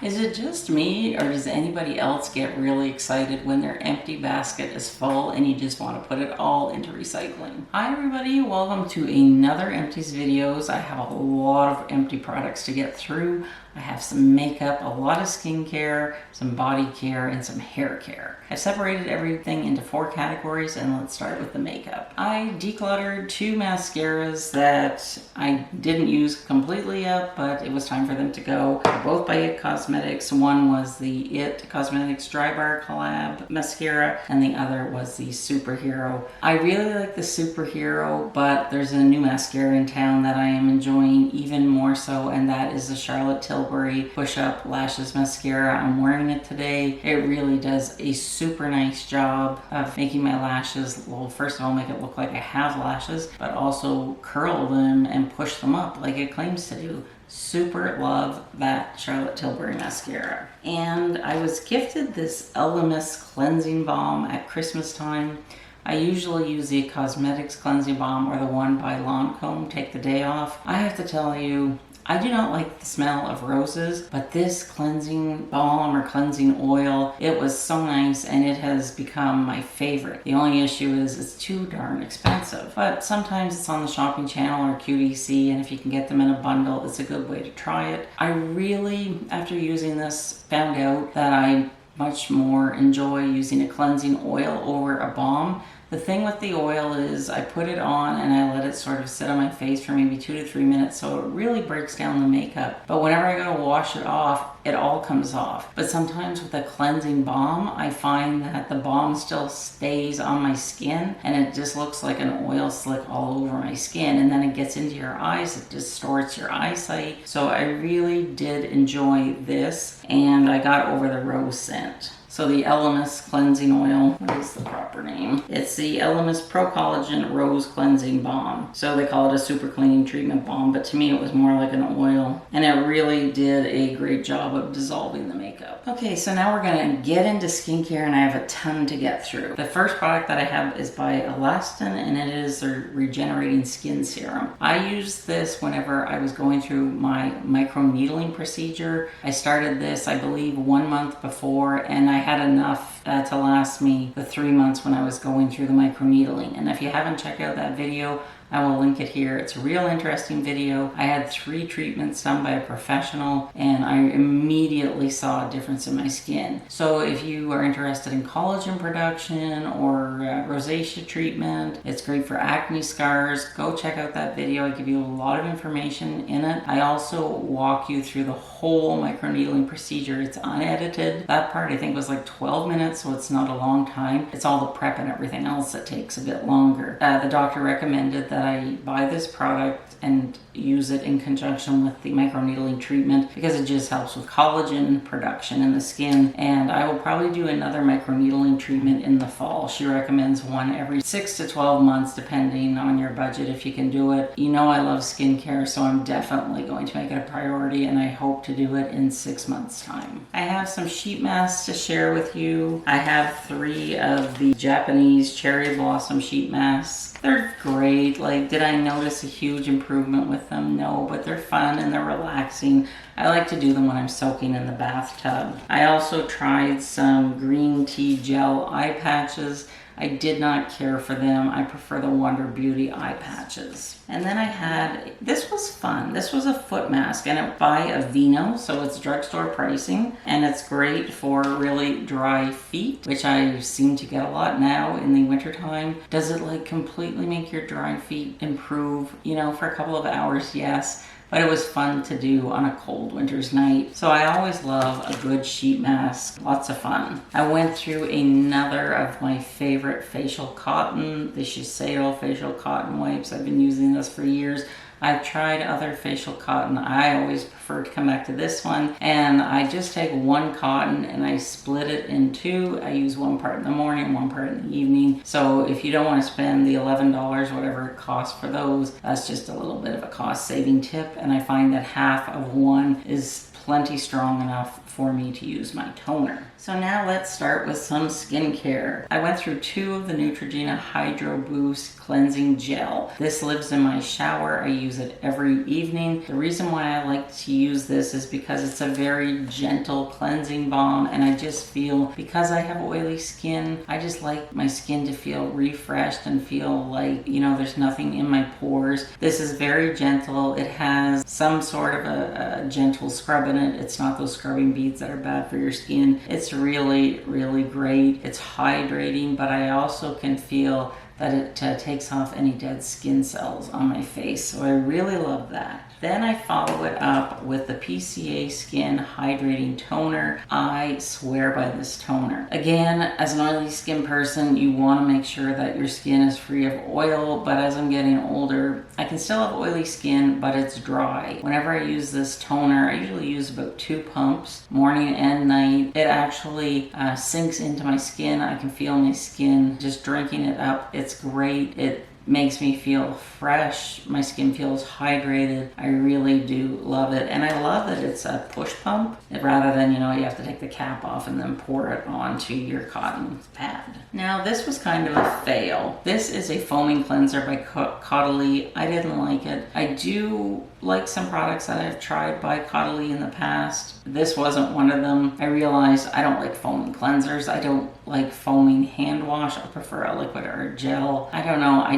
Is it just me, or does anybody else get really excited when their empty basket is full and you just want to put it all into recycling? Hi everybody, welcome to another Empties videos. I have a lot of empty products to get through. I have some makeup, a lot of skincare, some body care, and some hair care. I've separated everything into 4 categories, and let's start with the makeup. I decluttered 2 mascaras that I didn't use completely yet, but it was time for them to go. They're both by IT Cosmetics. One was the IT Cosmetics Drybar collab mascara, and the other was the Superhero. I really like the Superhero, but there's a new mascara in town that I am enjoying even more so, and that is the Charlotte Tilbury Push-Up Lashes Mascara. I'm wearing it today. It really does a super nice job of making my lashes, well, first of all, make it look like I have lashes, but also curl them and push them up like it claims to do. Super love that Charlotte Tilbury mascara. And I was gifted this Elemis cleansing balm at Christmas time. I usually use the Cosmetics cleansing balm or the one by Lancome, Take the Day Off. I have to tell you, I do not like the smell of roses, but this cleansing balm or cleansing oil, it was so nice and it has become my favorite. The only issue is it's too darn expensive, but sometimes it's on the shopping channel or QVC, and if you can get them in a bundle, it's a good way to try it. I really, after using this, found out that I much more enjoy using a cleansing oil over a balm. The thing with the oil is I put it on and I let it sort of sit on my face for maybe 2 to 3 minutes, so it really breaks down the makeup. But whenever I go to wash it off, it all comes off. But sometimes with a cleansing balm, I find that the balm still stays on my skin and it just looks like an oil slick all over my skin, and then it gets into your eyes, it distorts your eyesight. So I really did enjoy this, and I got over the rose scent. So the Elemis cleansing oil, what is the proper name? It's the Elemis Pro Collagen Rose Cleansing Balm. So they call it a super cleaning treatment balm, but to me it was more like an oil, and it really did a great job of dissolving the makeup. Okay, so now we're gonna get into skincare, and I have a ton to get through. The first product that I have is by Alastin, and it is their Regenerating Skin Serum. I used this whenever I was going through my microneedling procedure. I started this, I believe, 1 month before, and I had enough to last me the 3 months when I was going through the microneedling. And if you haven't checked out that video, I will link it here. It's a real interesting video. I had 3 treatments done by a professional, and I immediately saw a difference in my skin. So if you are interested in collagen production or rosacea treatment, it's great for acne scars. Go check out that video. I give you a lot of information in it. I also walk you through the whole microneedling procedure. It's unedited. That part I think was like 12 minutes, so it's not a long time. It's all the prep and everything else that takes a bit longer. The doctor recommended that I buy this product and use it in conjunction with the microneedling treatment because it just helps with collagen production in the skin. And I will probably do another microneedling treatment in the fall. She recommends one every 6 to 12 months depending on your budget, if you can do it. You know I love skincare, so I'm definitely going to make it a priority, and I hope to do it in 6 months time. I have some sheet masks to share with you. I have 3 of the Japanese cherry blossom sheet masks. They're great. Like, did I notice a huge improvement with them? No, but they're fun and they're relaxing. I like to do them when I'm soaking in the bathtub. I also tried some green tea gel eye patches. I did not care for them. I prefer the Wonder Beauty eye patches. And then I had, this was fun. This was a foot mask, and it's by Aveno, so it's drugstore pricing, and it's great for really dry feet, which I seem to get a lot now in the wintertime. Does it like completely make your dry feet improve? You know, for a couple of hours, yes. But it was fun to do on a cold winter's night. So I always love a good sheet mask. Lots of fun. I went through another of my favorite facial cotton, the Sheiseido facial cotton wipes. I've been using this for years. I've tried other facial cotton. I always prefer to come back to this one, and I just take 1 cotton and I split it in 2. I use 1 part in the morning, 1 part in the evening. So if you don't want to spend the $11, whatever it costs for those, that's just a little bit of a cost saving tip. And I find that half of one is plenty strong enough for me to use my toner. So now let's start with some skincare. I went through 2 of the Neutrogena Hydro Boost Cleansing Gel. This lives in my shower. I use it every evening. The reason why I like to use this is because it's a very gentle cleansing balm, and I just feel, because I have oily skin, I just like my skin to feel refreshed and feel like, you know, there's nothing in my pores. This is very gentle. It has some sort of a gentle scrub in it. It's not those scrubbing beads that are bad for your skin. It's really, really great. It's hydrating, but I also can feel that it takes off any dead skin cells on my face. So I really love that. Then I follow it up with the PCA Skin Hydrating Toner. I swear by this toner. Again, as an oily skin person, you want to make sure that your skin is free of oil, but as I'm getting older, I can still have oily skin, but it's dry. Whenever I use this toner, I usually use about 2 pumps, morning and night. It actually sinks into my skin. I can feel my skin just drinking it up. It's great. It makes me feel fresh. My skin feels hydrated. I really do love it. And I love that it's a push pump rather than, you know, you have to take the cap off and then pour it onto your cotton pad. Now, this was kind of a fail. This is a foaming cleanser by Caudalie. I didn't like it. I do like some products that I've tried by Caudalie in the past. This wasn't one of them. I realized I don't like foaming cleansers. I don't like foaming hand wash. I prefer a liquid or a gel. I don't know. I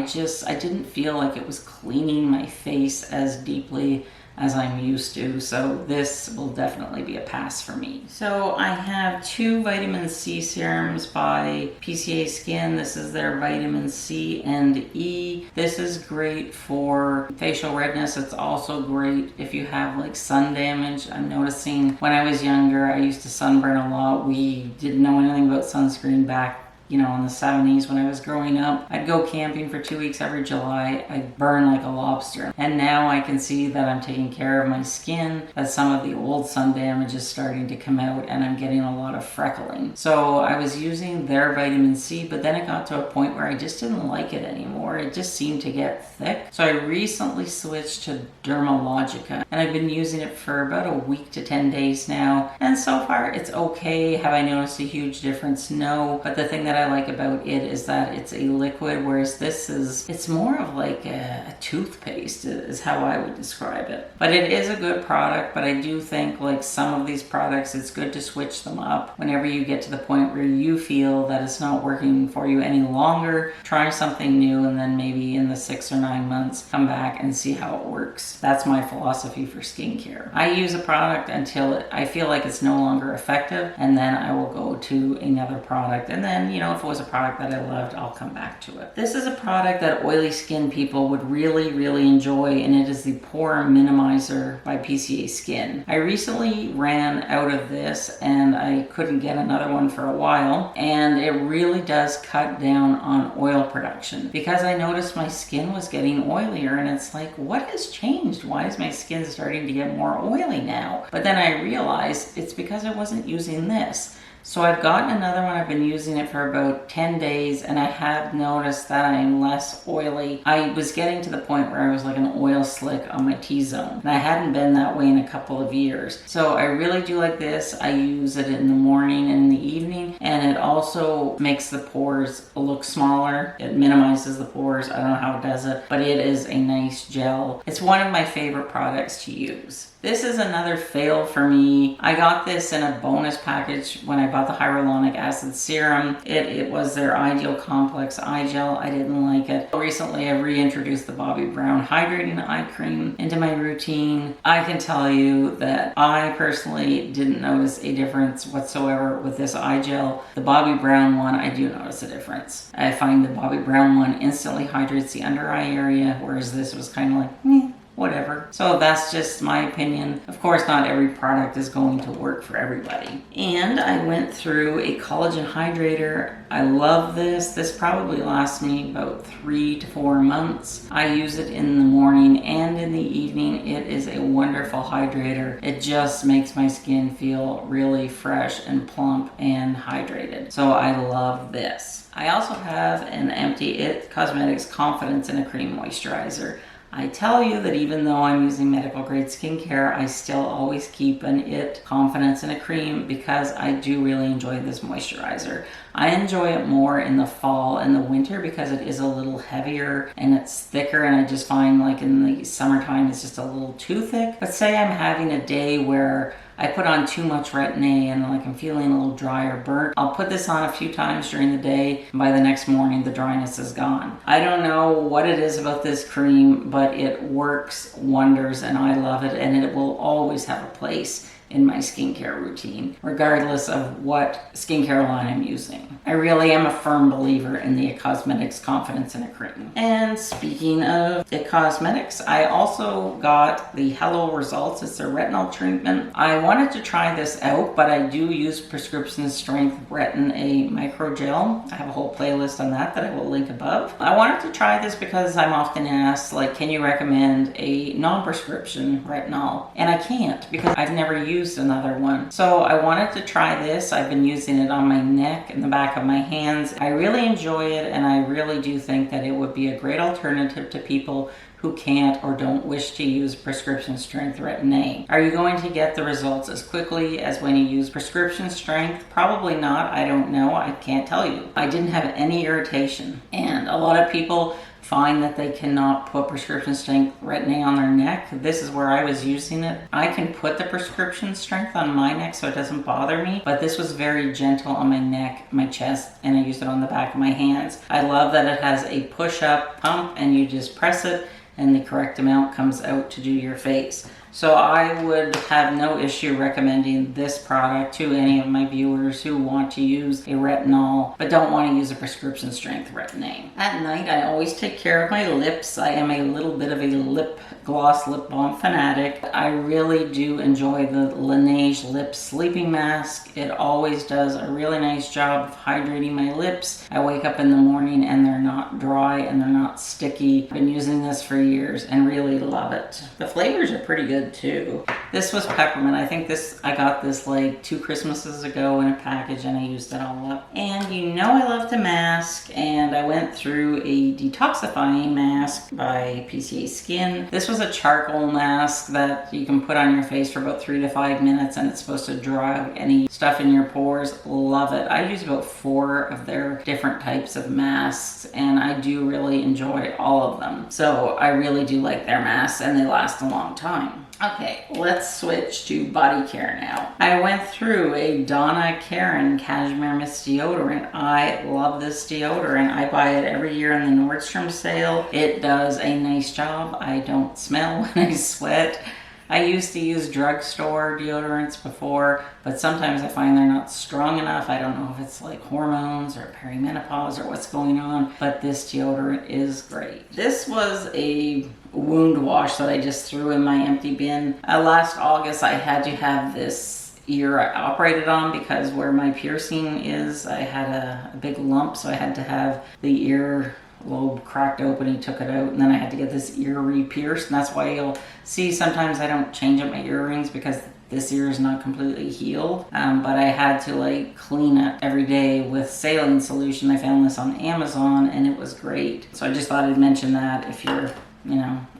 didn't feel like it was cleaning my face as deeply as I'm used to, so this will definitely be a pass for me. So I have 2 vitamin C serums by PCA Skin. This is their vitamin C and E. This is great for facial redness. It's also great if you have like sun damage. I'm noticing when I was younger, I used to sunburn a lot. We didn't know anything about sunscreen back, you know, in the 70s when I was growing up. I'd go camping for 2 weeks every July. I'd burn like a lobster. And now I can see that I'm taking care of my skin, that some of the old sun damage is starting to come out, and I'm getting a lot of freckling. So I was using their vitamin C, but then it got to a point where I just didn't like it anymore. It just seemed to get thick. So I recently switched to Dermalogica, and I've been using it for about a week to 10 days now. And so far it's okay. Have I noticed a huge difference? No. But the thing that I like about it is that it's a liquid, whereas it's more of like a toothpaste is how I would describe it. But it is a good product, but I do think like some of these products, it's good to switch them up whenever you get to the point where you feel that it's not working for you any longer. Try something new, and then maybe in the 6 or 9 months, come back and see how it works. That's my philosophy for skincare. I use a product until I feel like it's no longer effective, and then I will go to another product. And then, you know, if it was a product that I loved, I'll come back to it. This is a product that oily skin people would really, really enjoy, and it is the Pore Minimizer by PCA Skin. I recently ran out of this, and I couldn't get another one for a while, and it really does cut down on oil production, because I noticed my skin was getting oilier, and it's like, what has changed? Why is my skin starting to get more oily now? But then I realized it's because I wasn't using this. So I've gotten another one. I've been using it for about 10 days, and I have noticed that I'm less oily. I was getting to the point where I was like an oil slick on my T-zone, and I hadn't been that way in a couple of years. So I really do like this. I use it in the morning and in the evening, and it also makes the pores look smaller. It minimizes the pores. I don't know how it does it, but it is a nice gel. It's one of my favorite products to use. This is another fail for me. I got this in a bonus package when I bought the hyaluronic acid serum. It was their Ideal Complex Eye Gel. I didn't like it. Recently, I reintroduced the Bobbi Brown Hydrating Eye Cream into my routine. I can tell you that I personally didn't notice a difference whatsoever with this eye gel. The Bobbi Brown one, I do notice a difference. I find the Bobbi Brown one instantly hydrates the under eye area, whereas this was kind of like, meh. Whatever. So that's just my opinion. Of course, not every product is going to work for everybody. And I went through a collagen hydrator. I love this. This probably lasts me about 3 to 4 months. I use it in the morning and in the evening. It is a wonderful hydrator. It just makes my skin feel really fresh and plump and hydrated. So I love this. I also have an Empty It Cosmetics Confidence in a Cream Moisturizer. I tell you that even though I'm using medical grade skincare, I still always keep an it confidence in a cream because I do really enjoy this moisturizer. I enjoy it more in the fall and the winter because it is a little heavier and it's thicker, and I just find like in the summertime it's just a little too thick. But say I'm having a day where I put on too much Retin-A and like I'm feeling a little dry or burnt, I'll put this on a few times during the day, and by the next morning the dryness is gone. I don't know what it is about this cream, but it works wonders and I love it, and it will always have a place in my skincare routine, regardless of what skincare line I'm using. I really am a firm believer in the IT Cosmetics confidence in a cream. And speaking of IT Cosmetics, I also got the Hello Results. It's a retinol treatment. I wanted to try this out, but I do use prescription strength Retin-A micro gel. I have a whole playlist on that I will link above. I wanted to try this because I'm often asked, like, can you recommend a non-prescription retinol? And I can't, because I've never used another one. So I wanted to try this. I've been using it on my neck and the back of my hands. I really enjoy it, and I really do think that it would be a great alternative to people who can't or don't wish to use prescription strength Retin-A. Are you going to get the results as quickly as when you use prescription strength? Probably not. I don't know. I can't tell you. I didn't have any irritation, and a lot of people find that they cannot put prescription strength Retin-A on their neck. This is where I was using it. I can put the prescription strength on my neck so it doesn't bother me, but this was very gentle on my neck, my chest, and I used it on the back of my hands. I love that it has a push-up pump and you just press it and the correct amount comes out to do your face. So I would have no issue recommending this product to any of my viewers who want to use a retinol but don't want to use a prescription strength Retin-A. At night, I always take care of my lips. I am a little bit of a lip gloss, lip balm fanatic. I really do enjoy the Laneige lip sleeping mask. It always does a really nice job of hydrating my lips. I wake up in the morning and they're not dry and they're not sticky. I've been using this for years and really love it. The flavors are pretty good too. This was peppermint. I think I got this like 2 Christmases ago in a package and I used it all up. And you know I love to mask, and I went through a detoxifying mask by PCA Skin. This was a charcoal mask that you can put on your face for about 3 to 5 minutes, and it's supposed to dry out any stuff in your pores. Love it. I use about 4 of their different types of masks, and I do really enjoy all of them. So I really do like their masks, and they last a long time. Okay, let's switch to body care now. I went through a Donna Karan Cashmere Mist Deodorant. I love this deodorant. I buy it every year in the Nordstrom sale. It does a nice job. I don't smell when I sweat. I used to use drugstore deodorants before, but sometimes I find they're not strong enough. I don't know if it's like hormones or perimenopause or what's going on, but this deodorant is great. This was a wound wash that I just threw in my empty bin. Last August, I had to have this ear operated on because where my piercing is, I had a big lump, so I had to have the ear lobe cracked open. He took it out, and then I had to get this ear re-pierced, and that's why you'll see sometimes I don't change up my earrings because this ear is not completely healed, but I had to like clean it every day with saline solution. I found this on Amazon and it was great. So I just thought I'd mention that if you're,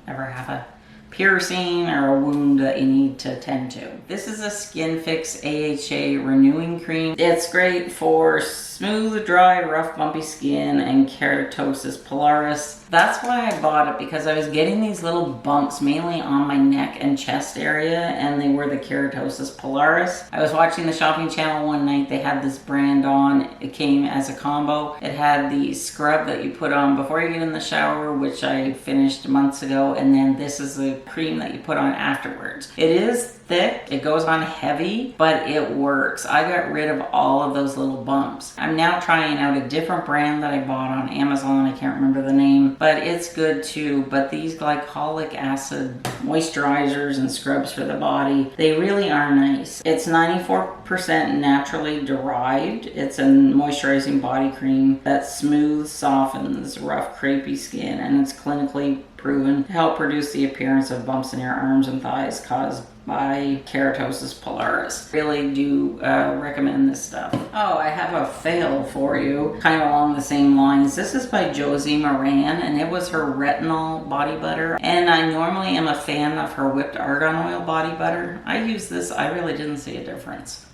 ever have a piercing or a wound that you need to tend to. This is a Skinfix AHA renewing cream. It's great for smooth, dry, rough, bumpy skin and keratosis pilaris. That's why I bought it, because I was getting these little bumps mainly on my neck and chest area, and they were the keratosis pilaris. I was watching the shopping channel one night. They had this brand on. It came as a combo. It had the scrub that you put on before you get in the shower, which I finished months ago, and then this is the cream that you put on afterwards. It is thick, it goes on heavy, but it works. I got rid of all of those little bumps. I'm now trying out a different brand that I bought on Amazon. I can't remember the name, but it's good too. But these glycolic acid moisturizers and scrubs for the body, they really are nice. It's 94% naturally derived. It's a moisturizing body cream that smooths, softens rough, crepey skin, and it's clinically proven to help reduce the appearance of bumps in your arms and thighs caused by keratosis pilaris. Really do recommend this stuff. Oh, I have a fail for you, kind of along the same lines. This is by Josie Maran, and it was her retinol body butter. And I normally am a fan of her whipped argan oil body butter. I use this, I really didn't see a difference.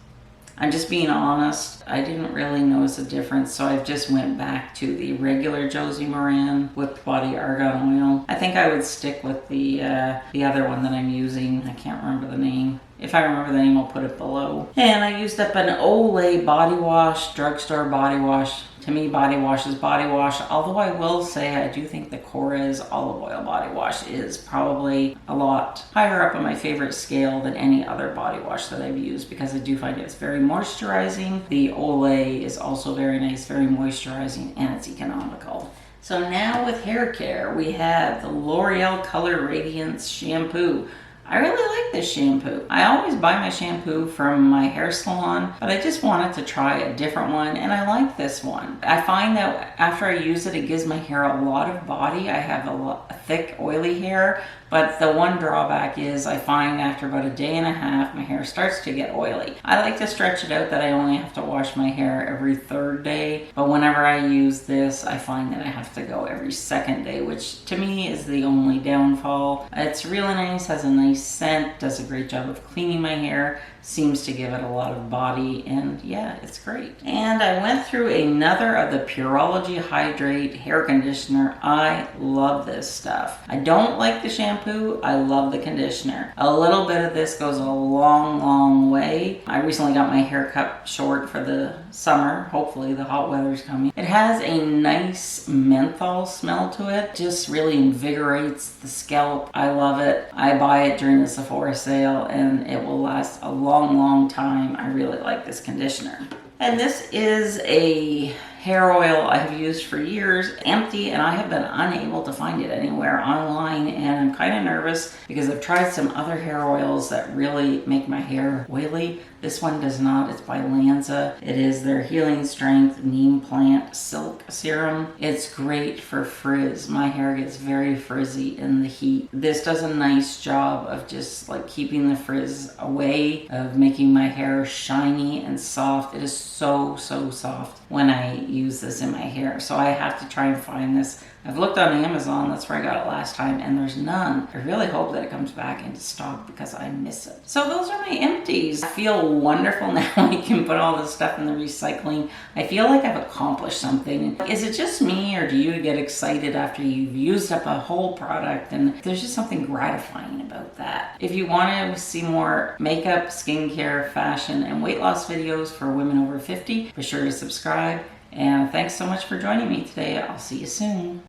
I'm just being honest, I didn't really notice a difference, so I've just went back to the regular Josie Maran whipped body argan oil. I think I would stick with the other one that I'm using. I can't remember the name. If I remember the name, I'll put it below. And I used up an Olay body wash, drugstore body wash. To me, body wash is body wash, although I will say I do think the Core's olive oil body wash is probably a lot higher up on my favorite scale than any other body wash that I've used, because I do find it's very moisturizing. The Olay is also very nice, very moisturizing, and it's economical. So now with hair care, we have the L'Oreal Color Radiance Shampoo. I really like this shampoo. I always buy my shampoo from my hair salon, but I just wanted to try a different one, and I like this one. I find that after I use it, it gives my hair a lot of body. I have a thick, oily hair, but the one drawback is I find after about a day and a half, my hair starts to get oily. I like to stretch it out that I only have to wash my hair every third day, but whenever I use this, I find that I have to go every second day, which to me is the only downfall. It's really nice, has a nice scent, does a great job of cleaning my hair, seems to give it a lot of body, and yeah, it's great. And I went through another of the Pureology Hydrate hair conditioner. I love this stuff. I don't like the shampoo, I love the conditioner. A little bit of this goes a long, long way. I recently got my hair cut short for the summer. Hopefully the hot weather's coming. It has a nice menthol smell to it. Just really invigorates the scalp. I love it. I buy it during the Sephora sale, and it will last a long time. I really like this conditioner. And this is a hair oil I have used for years, empty, and I have been unable to find it anywhere online, and I'm kind of nervous because I've tried some other hair oils that really make my hair oily. This one does not. It's by Lanza. It is their Healing Strength Neem Plant Silk Serum. It's great for frizz. My hair gets very frizzy in the heat. This does a nice job of just like keeping the frizz away, of making my hair shiny and soft. It is so soft when I use this in my hair, so I have to try and find this. I've looked on Amazon, that's where I got it last time, and there's none. I really hope that it comes back into stock because I miss it. So those are my empties. I feel wonderful now. I can put all this stuff in the recycling. I feel like I've accomplished something. Is it just me, or do you get excited after you've used up a whole product? And there's just something gratifying about that. If you want to see more makeup, skincare, fashion, and weight loss videos for women over 50, be sure to subscribe. And thanks so much for joining me today. I'll see you soon.